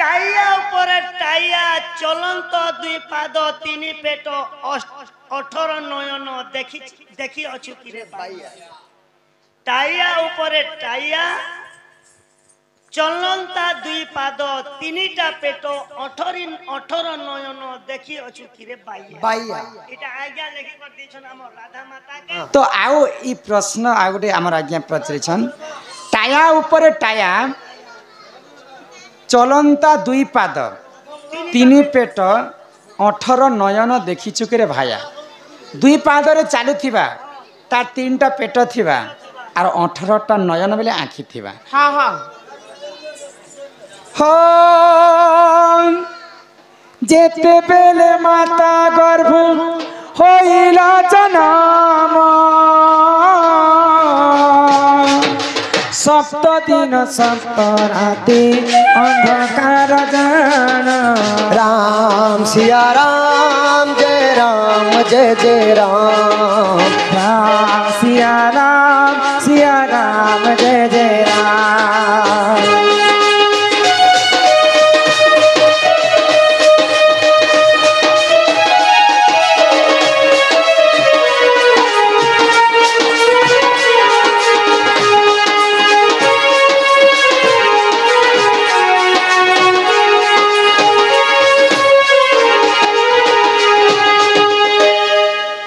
टाइया ऊपर टाइया चलंत दुई पाद तीन पेट 18 नयन देखी देखी अछु किरे बाइया टाइया ऊपर टाइया चलंता दुई पाद तीनटा पेट 18 नयन देखी अछु किरे बाइया एटा आज्ञा लेखि कर दिछन हमर राधा माता के। तो आओ ई प्रश्न आ गोटे हमर आज्ञा पचरिछन टाया ऊपर टाया चलंता दुई पाद तीन पेट 18 नयन देखी चुके भाया दुई पादरे चलुथिबा तार तीनटा पेट थिबा आर 18टा नयन बेले आँखि थिबा। हाँ हाँ हो जेते बेले माता गर्भ होइला जनम सप्त दिन सप्त राति अंधकार जान राम सिया राम जय जय राम राम सिया राम जय जय राम।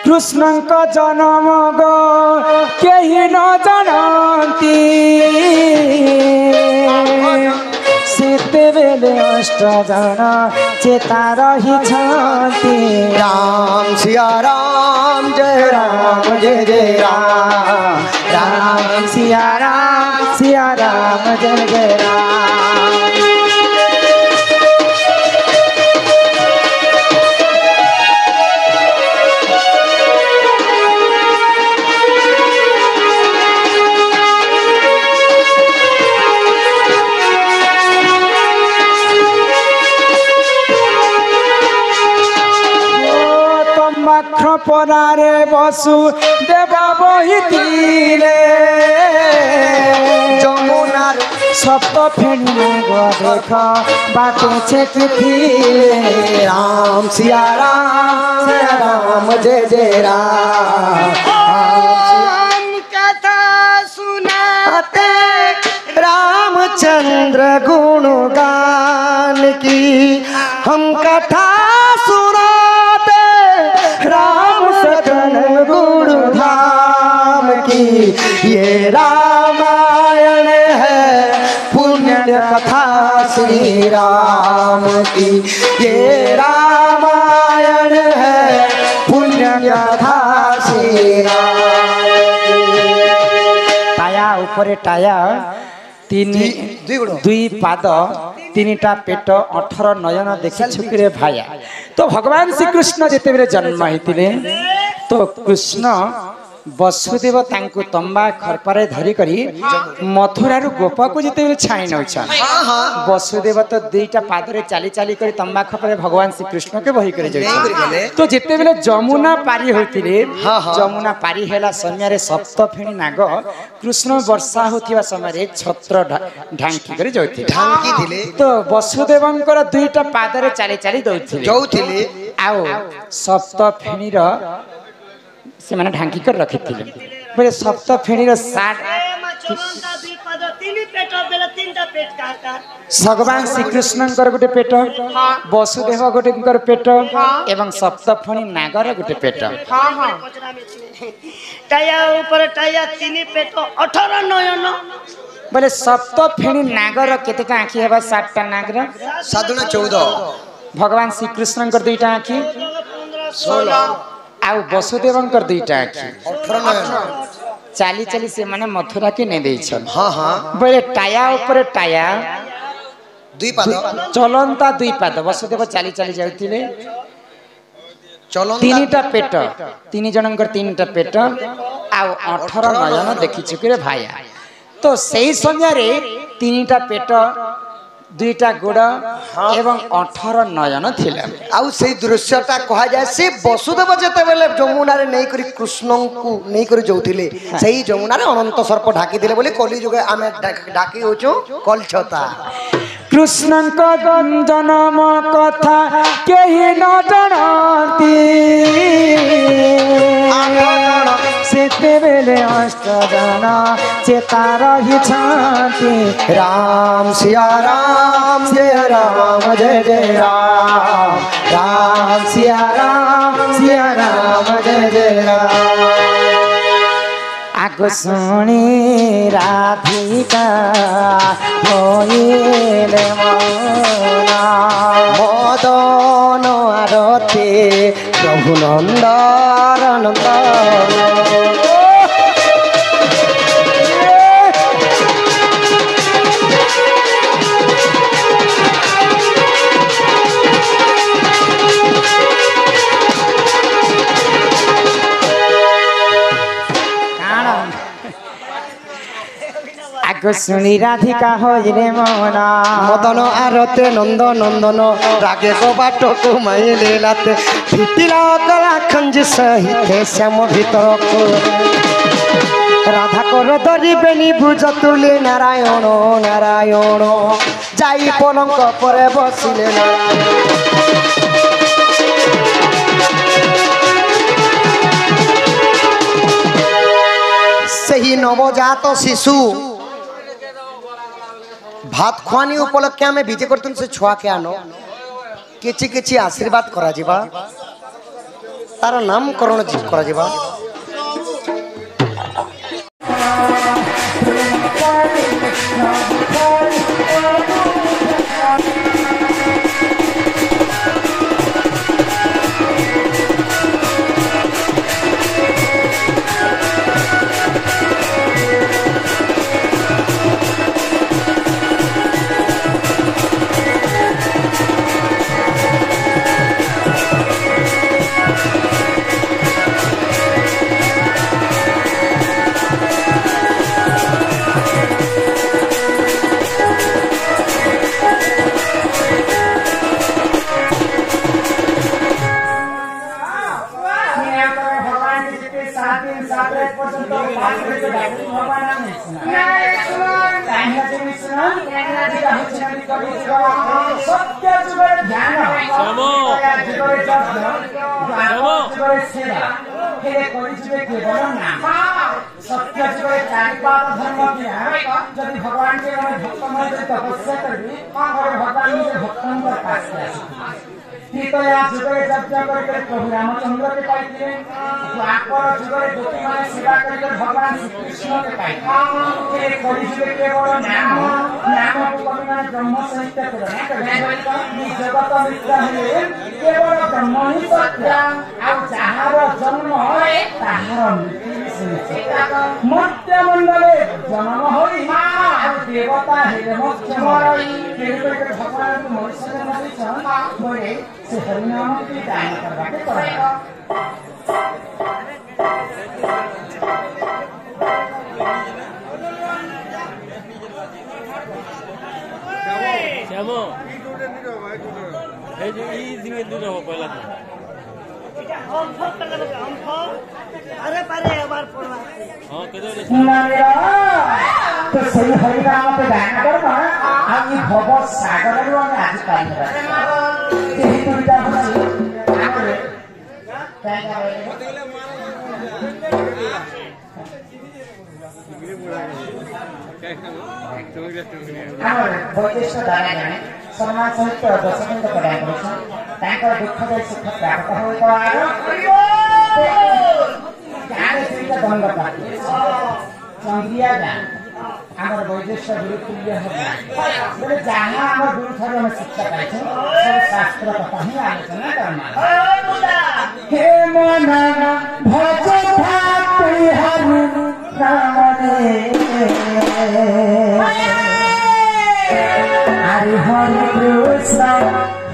कृष्ण का जन्म गो केही न जानती सेते बेले अष्ट जना चेता रही छाती राम सिया राम जय जय राम राम सिया राम जय जय राम। परारे बसु देवा बहितीले যমুনার सप्त फेणी देख बाटे छेकिथिले राम सिया राम जय जय राम कथा सुनाते रामचंद्र गुणगान की हम कथा सुनाते राम सदन गुण धाम की ये रामायण है पुण्य कथा श्री राम की ये रामायण है पुण्य कथा श्री राम टाया ऊपर टाया तीन दुई पाद तीनटा पेट 18 नयन देखी छुकरे भाया। तो भगवान श्री कृष्ण जिते जन्म होते तो कृष्ण वसुदेव तांकु तंबा खरपारे धरी करी मथुरारू गोपा को जिते छाणी नौछन वसुदेव तो दुईटा पादरे चाली चाली करी तंबा खरपारे भगवान श्री कृष्ण के बही करे जाय। तो जिते बेले जमुना पारी होतिले जमुना पारी हेला समय रे सप्तफेणी नाग कृष्ण वर्षा होतिबा समय रे छत्र ढांकी करे जाउथिले ढांकी थिले तो वसुदेवंकर दुईटा पादरे चाली चाली दउथिले आओ सप्तफेणी रो से माने ढांकी कर रखी थी बोले सप्तफेणी रो साठ भगवान श्री कृष्ण गोटे पेट वसुदेव गोटे पेट एवं सप्तफेणी नागर गोटे पेट टाया ऊपर टाया तीन पेट 18 नयन बोले सप्तफेणी नागर केतेटा आँखि हेबा 7टा नागर 14 भगवान श्री कृष्ण दुईटा आँखि 16 आउ वसुदेवंकर दुईटा आँखि 18 नयन चाली चाली से माने मथुरा के ने देछन। हाँ हाँ बोले टाया ऊपर टाया दुई पाद चलंता दुई पाद वसुदेव चाली चाली जाउथिले चलंता तीनटा पेट तीन जनकर तीनटा पेट आउ 18 नयन देखि चुके भाया। तो सही समय रे तीनटा पेट दुईटा गोड़ एवं 18 नयन थिला आउ से दृश्यटा कहा जाए से वसुदेव जते बेले जमुना रे नहीं करी कृष्ण को नहीं करी जाउथिले सही जमुना रे अनंत सर्प ढाकी दिले बोले कली जुगे आमे ढाकी होचो कल छता कृष्णଙ୍କ जन्म कथा केहि न जानती सेतेबेले अष्ट जना चेता रहिछन्ति राम सिया राम जय जय राम राम सिया राम जय जय राम आगो सुनी राधिका होइले मना मदन आरती प्रभु नंदन आगो सुनी राधिका होइले मना मदन आरते नंद नंदन रागे को बाटो को माइले लाते फिटिला गला खंज सहित श्याम भीतर को राधा कर दरी बेनी भुज तुले नारायण नारायण जाई पलंक परे बसिले नारायण सही नवजात शिशु भात खुआनी उपलक्षे आम विजे कर से छुआ के आनो किछि किछि आशीर्वाद करा जिबा तार नामकरण करा जिबा भगवान के भक्त तपस्या करी भगवान भक्त त्रेतया जुगे यज्ञ करके प्रभु रामचंद्र के पाइते द्वापर जुगे गोपी माने सेवा करके भगवान श्री कृष्ण के पाइते कलि जुगे केवल नाम को कवि माने ब्रह्म साहित्य करे जगत मित्र है केवल ब्रह्म ही सत्य आ जहार जन्म होए ताहार मृत्यु मर्त्य मंडले जन्म होई आ देवता हे मोक्ष मरई केवल भगवान मनुष्य जन्म छन मोरे से हरिनाम की दान करवा के पड़ेगा श्यामो हे जो ई दिने दूर हो पहला এটা অংশ করলে অংশ আরে পারে আবার পড়বা हां केदे तो सही हरिनाम पे दान करबा हम ई भव सागर रो हम आज पाई एही दुईटा हसी आगे कांगा वैदेश दाने जाने सम्मान सहित दशमिंट प्रदान कर दुख सुख प्राप्त हो दंड प्राप्ति चंद्रिया गान आम वैदेश गुरुकुल्य बोले जहाँ आम गुरु ठार आम शिक्षा पाई सब शास्त्र कथा ही आलोचना करना हे मन भज हरि हरि कृष्ण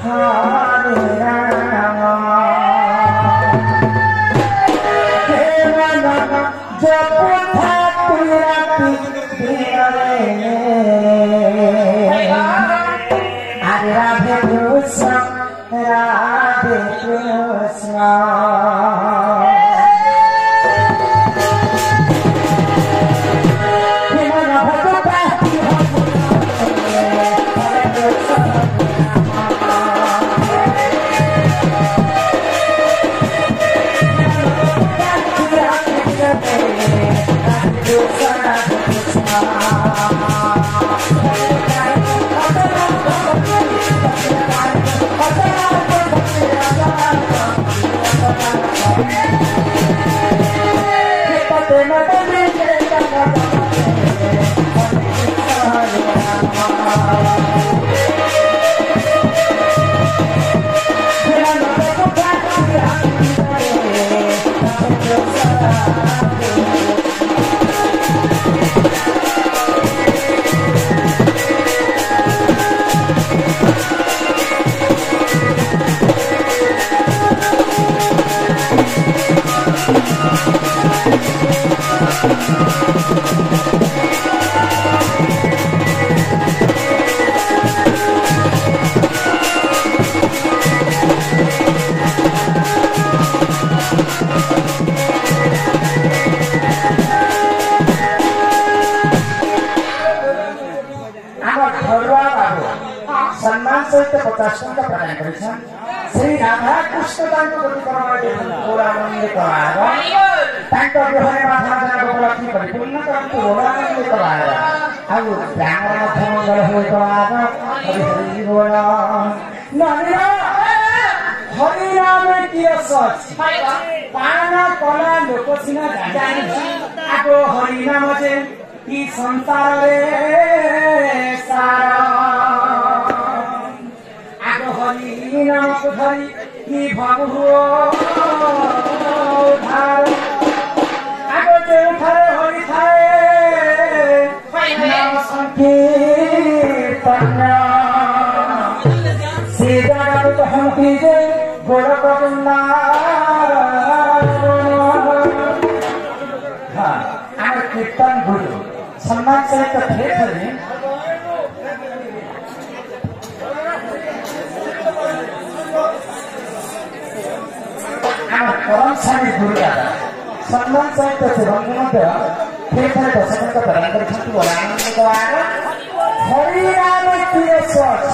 हरे राम हे मन जप हरे राधे कृष्ण राधे कृष्ण सम्मान सहित 50 टंका प्रदान करिछन श्री राधा कृष्ण तांको गोटी करमाय गोलानंद करार तांको व्यवहार माथा जना गोलक्ष्मी परिपूर्ण करंतु गोलानंद करार आउ ब्राह्मण मध्यम मंगल होय करार हरि हरि बोल नानिया हरि नाम की सच पान कला लोक सिना जानि आगो हरि नाम जे ई संसार रे सारा आगो हरि नाम को धरि ई भगु धार आगो जे थारे हरि थाए नाम संकीर्तन से जाना तो हम कीजे गोड़ करुणा हाँ आम कीर्तन गुरु सम्मान सहित फेर परम स्वामी गुरु दादा सम्मान सहित फेर 10 टंका प्रदान करछंती गोलानंद करार हरि नाम प्रिय सच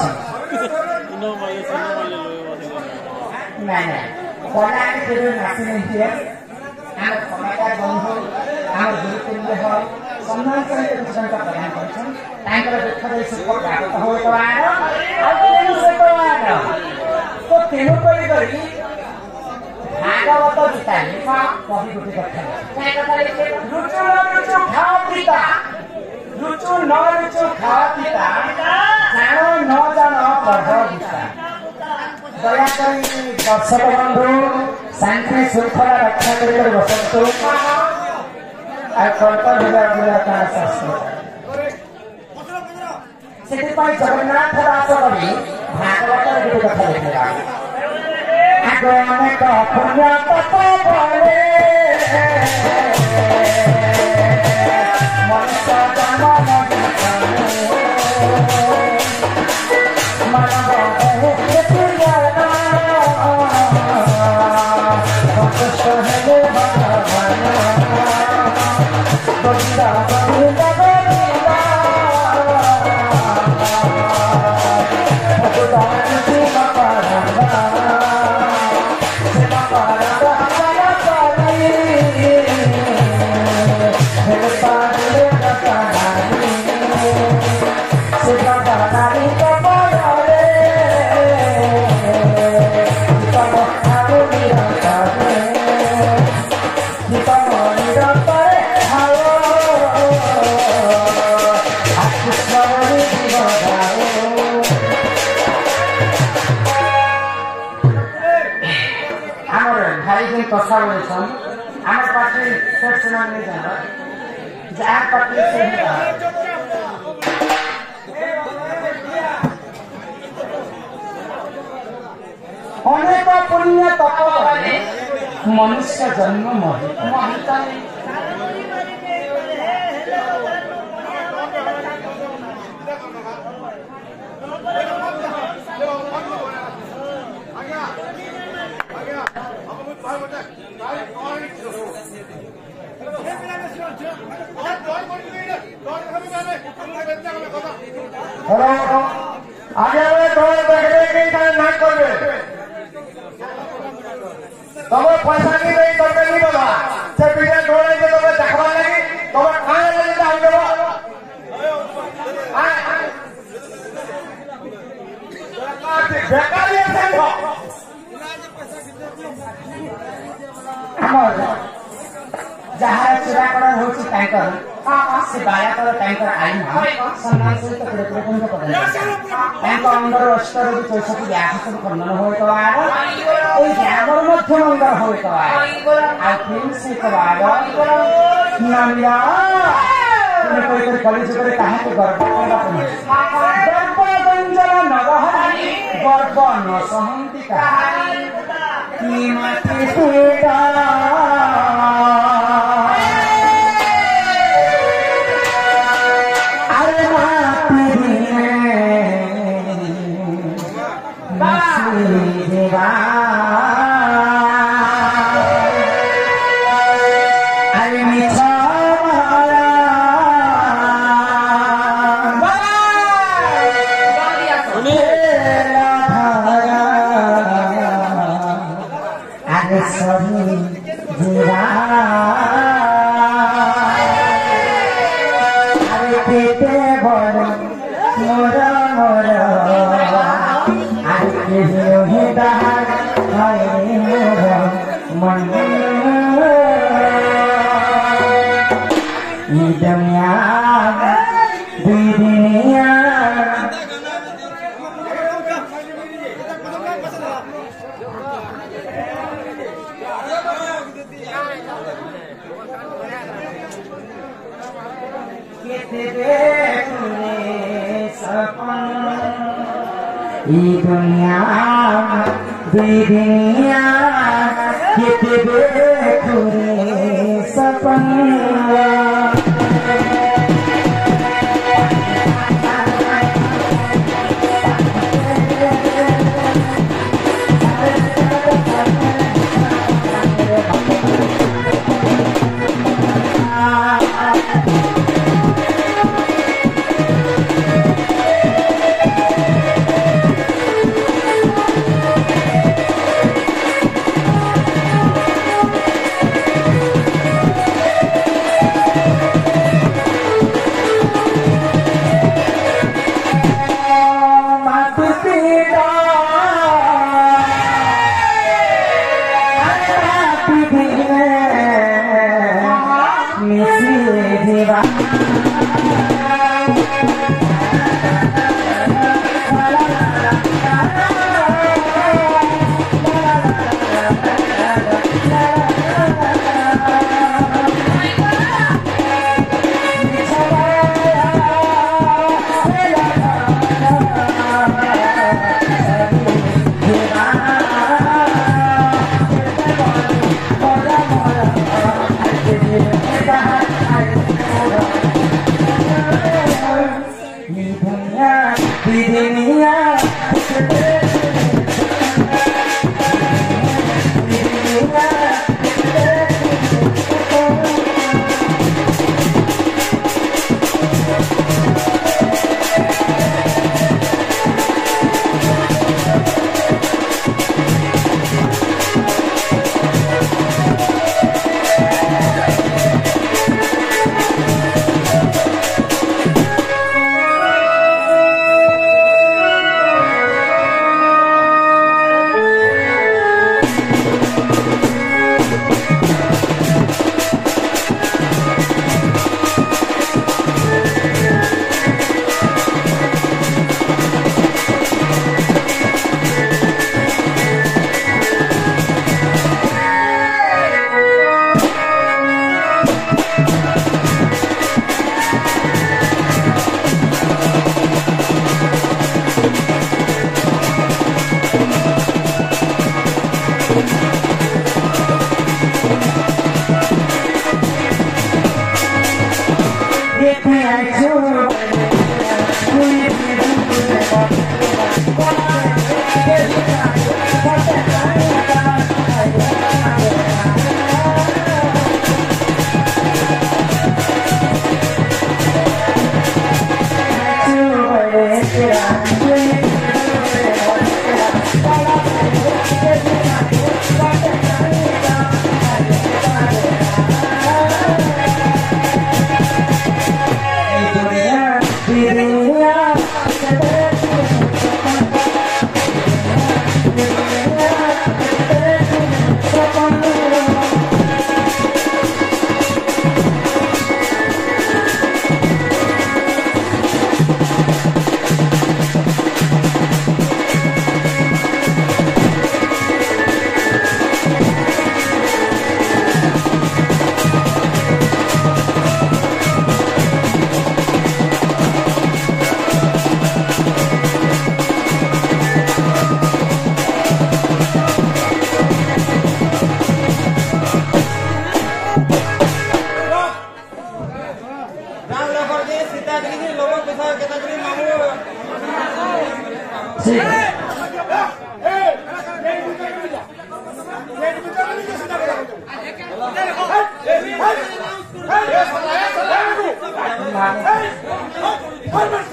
नहीं कला के जो नाची नहीं है आम कलाकार बंधु आम गुरुकुल हो सम्मान सहित 10 टंका प्रदान करछन तांकर दुख दे सुख प्राप्त होय करार आ से करार तो तेनु कोई करी भागवत गीता लिखा कवि गुटी कथा रुचु न रुचु खाओ पिता रुचु न रुचु खाओ पिता जानो न जानो पढ़ गीता दया करी दर्शक बंधु शांति श्रृंखला रक्षा कर बसंतु आ कल्प बुला का शास्त्र से जगन्नाथ दास कवि भागवत गुटी कथा लिखा अनेक पुण्य तत्व बले मनुष्य जन्म कथा बोलेछन् आम पार्टी सोचना नहीं जाना जहाँ पार्टी से अनेक पुण्य तप मनुष्य जन्म महित हेलो आगे दौड़ देखने की ना करबे तब पैसा नहीं दे करबे नहीं बाबा से पीछे दौड़े के तब देखबा लगी तब खाए लगी हम देबो बेकारी है हमर जहाँ चुराकरण होची टैंकर से बायाकर टैंकर आईन सम्मान सहित कृतज्ञ प्रदान टैंकर अंदर अष्टर 64 व्यास सब खंडन होय तो आर ओई जागर मध्यम अंदर होय तो आर आ फिर से कबार नामिया कोई कॉलेज करे काहे के गर्व करबा गर्व गंजन नरहरि गर्व न सहंति कहानी की माटी फूटा दुनिया दुनिया कितने बेखुरे सपना Hey!